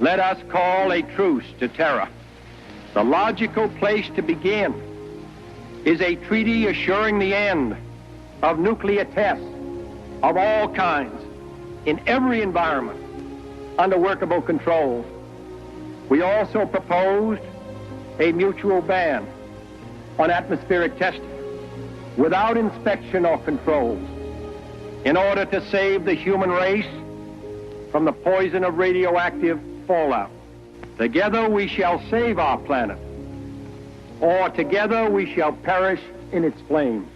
let us call a truce to terror. The logical place to begin is a treaty assuring the end of nuclear tests of all kinds in every environment under workable controls. We also proposed a mutual ban on atmospheric testing without inspection or controls in order to save the human race from the poison of radioactive fallout. Together we shall save our planet, or together we shall perish in its flames.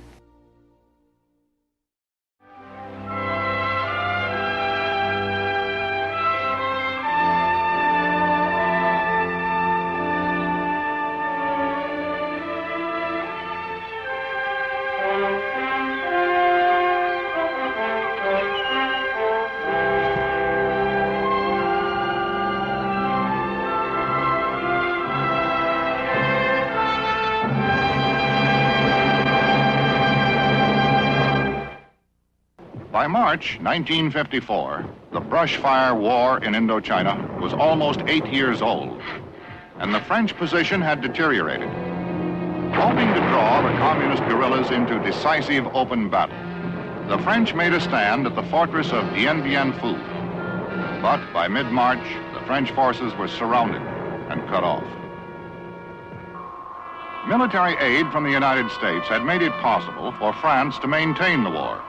By March 1954, the brushfire war in Indochina was almost 8 years old, and the French position had deteriorated. Hoping to draw the communist guerrillas into decisive open battle, the French made a stand at the fortress of Dien Bien Phu. But by mid-March, the French forces were surrounded and cut off. Military aid from the United States had made it possible for France to maintain the war.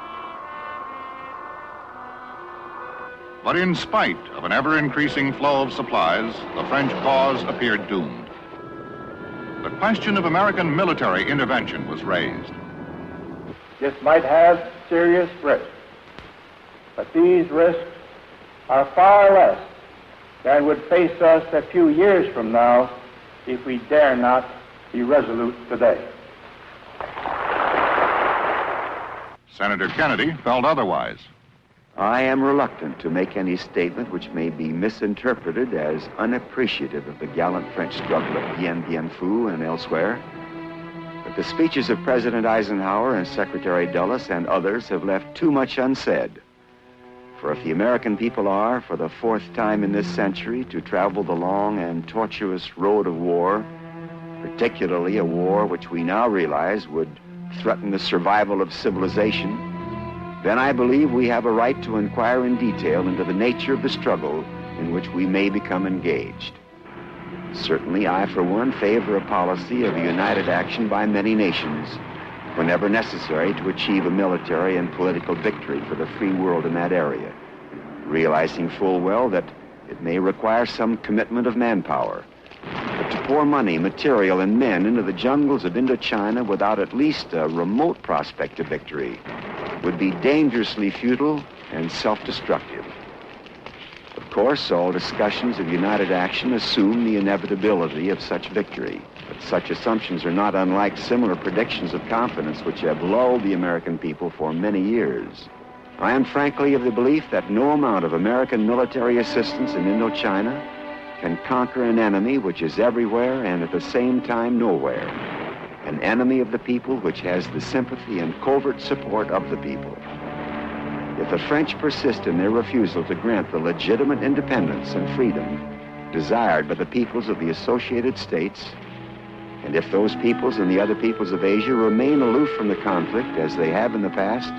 But in spite of an ever-increasing flow of supplies, the French cause appeared doomed. The question of American military intervention was raised. This might have serious risks, but these risks are far less than would face us a few years from now if we dare not be resolute today. Senator Kennedy felt otherwise. I am reluctant to make any statement which may be misinterpreted as unappreciative of the gallant French struggle at Dien Bien Phu and elsewhere. But the speeches of President Eisenhower and Secretary Dulles and others have left too much unsaid. For if the American people are, for the fourth time in this century, to travel the long and tortuous road of war, particularly a war which we now realize would threaten the survival of civilization, then I believe we have a right to inquire in detail into the nature of the struggle in which we may become engaged. Certainly, I, for one, favor a policy of united action by many nations whenever necessary to achieve a military and political victory for the free world in that area, realizing full well that it may require some commitment of manpower. But to pour money, material, and men into the jungles of Indochina without at least a remote prospect of victory would be dangerously futile and self-destructive. Of course, all discussions of united action assume the inevitability of such victory, but such assumptions are not unlike similar predictions of confidence which have lulled the American people for many years. I am frankly of the belief that no amount of American military assistance in Indochina can conquer an enemy which is everywhere and at the same time nowhere. An enemy of the people which has the sympathy and covert support of the people. If the French persist in their refusal to grant the legitimate independence and freedom desired by the peoples of the Associated States, and if those peoples and the other peoples of Asia remain aloof from the conflict as they have in the past,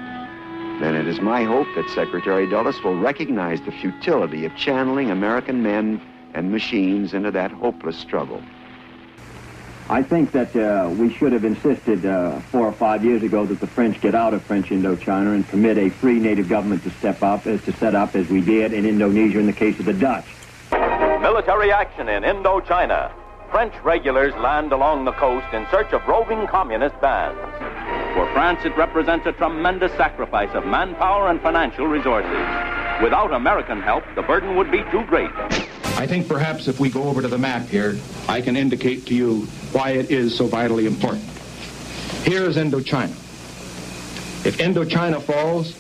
then it is my hope that Secretary Dulles will recognize the futility of channeling American men and machines into that hopeless struggle. I think that we should have insisted 4 or 5 years ago that the French get out of French Indochina and permit a free native government to set up as we did in Indonesia in the case of the Dutch. Military action in Indochina. French regulars land along the coast in search of roving communist bands. For France, it represents a tremendous sacrifice of manpower and financial resources. Without American help, the burden would be too great. I think perhaps if we go over to the map here, I can indicate to you why it is so vitally important. Here is Indochina. If Indochina falls,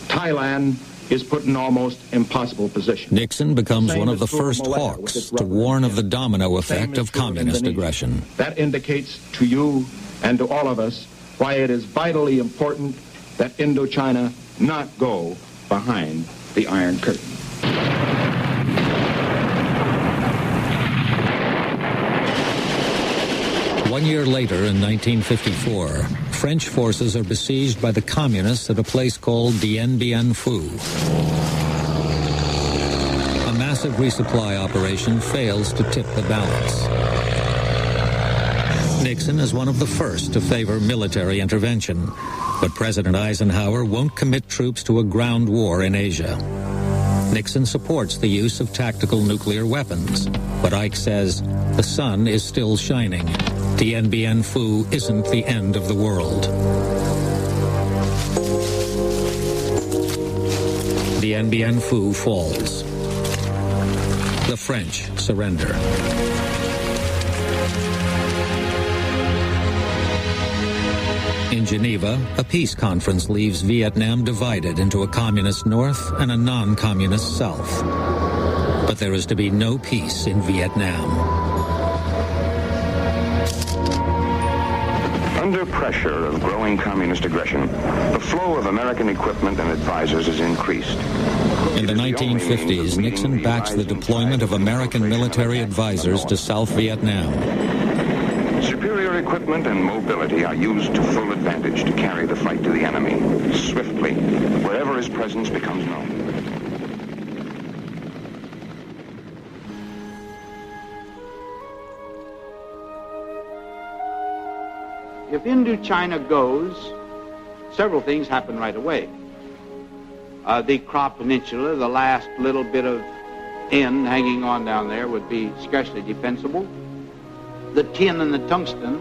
Thailand is put in an almost impossible position. Nixon becomes one of the first hawks to warn of the domino effect of communist aggression. That indicates to you and to all of us why it is vitally important that Indochina not go behind the Iron Curtain. 1 year later, in 1954, French forces are besieged by the communists at a place called Dien Bien Phu. A massive resupply operation fails to tip the balance. Nixon is one of the first to favor military intervention, but President Eisenhower won't commit troops to a ground war in Asia. Nixon supports the use of tactical nuclear weapons, but Ike says the sun is still shining. Dien Bien Phu isn't the end of the world. Dien Bien Phu falls. The French surrender. In Geneva, a peace conference leaves Vietnam divided into a communist North and a non-communist South. But there is to be no peace in Vietnam. Under pressure of growing communist aggression, the flow of American equipment and advisors is increased. In the 1950s, Nixon backs the deployment of American military advisors to South Vietnam. Superior equipment and mobility are used to full advantage to carry the fight to the enemy, swiftly, wherever his presence becomes known. If Indochina goes, several things happen right away. The Kra Peninsula, the last little bit of end hanging on down there, would be scarcely defensible. The tin and the tungsten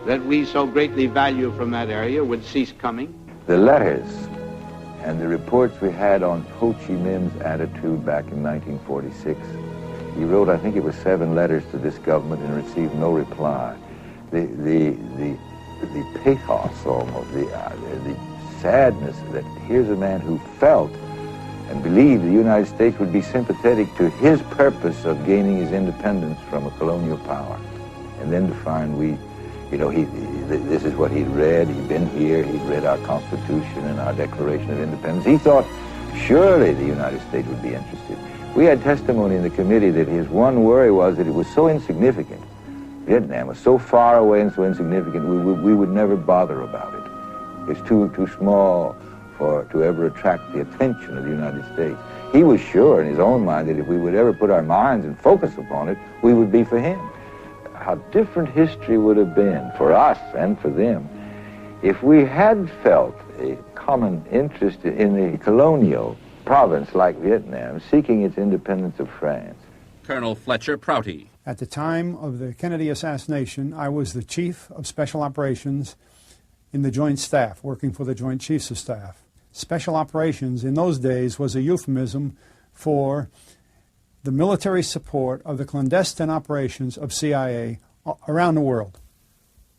that we so greatly value from that area would cease coming. The letters and the reports we had on Ho Chi Minh's attitude back in 1946, he wrote, I think it was 7 letters to this government and received no reply. The pathos almost, the sadness that here's a man who felt and believed the United States would be sympathetic to his purpose of gaining his independence from a colonial power. And then to find this is what he'd read, he'd been here, he'd read our Constitution and our Declaration of Independence. He thought surely the United States would be interested. We had testimony in the committee that his one worry was that it was so insignificant. Vietnam was so far away and so insignificant, we would never bother about it. It's too small to ever attract the attention of the United States. He was sure in his own mind that if we would ever put our minds and focus upon it, we would be for him. How different history would have been for us and for them if we had felt a common interest in the colonial province like Vietnam seeking its independence of France. Colonel Fletcher Prouty. At the time of the Kennedy assassination, I was the Chief of Special Operations in the Joint Staff, working for the Joint Chiefs of Staff. Special Operations in those days was a euphemism for the military support of the clandestine operations of CIA around the world.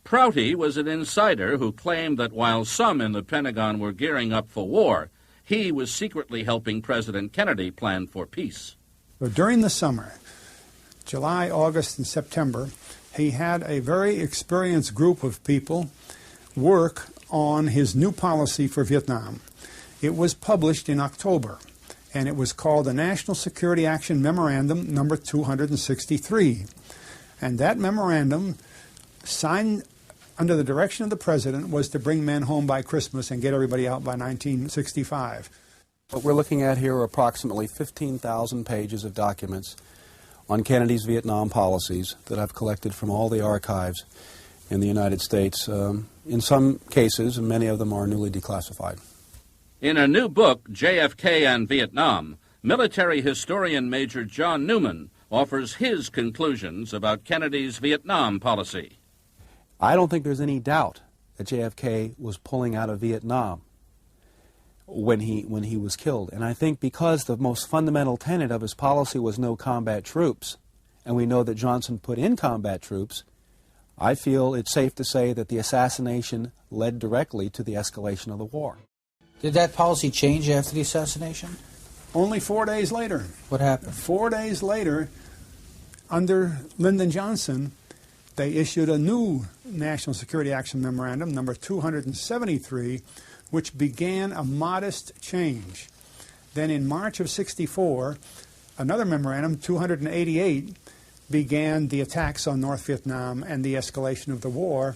Prouty was an insider who claimed that while some in the Pentagon were gearing up for war, he was secretly helping President Kennedy plan for peace. But during the summer, July, August, and September, he had a very experienced group of people work on his new policy for Vietnam. It was published in October, and it was called the National Security Action Memorandum number 263. And that memorandum, signed under the direction of the President, was to bring men home by Christmas and get everybody out by 1965. What we're looking at here are approximately 15,000 pages of documents on Kennedy's Vietnam policies that I've collected from all the archives in the United States. In some cases, and many of them are newly declassified. In a new book, JFK and Vietnam, military historian Major John Newman offers his conclusions about Kennedy's Vietnam policy. I don't think there's any doubt that JFK was pulling out of Vietnam when he was killed. And I think because the most fundamental tenet of his policy was no combat troops, and we know that Johnson put in combat troops, I feel it's safe to say that the assassination led directly to the escalation of the war. Did that policy change after the assassination? Only 4 days later. What happened? 4 days later, under Lyndon Johnson, they issued a new National Security Action Memorandum, number 273, which began a modest change. Then in March of '64, another memorandum, 288, began the attacks on North Vietnam and the escalation of the war.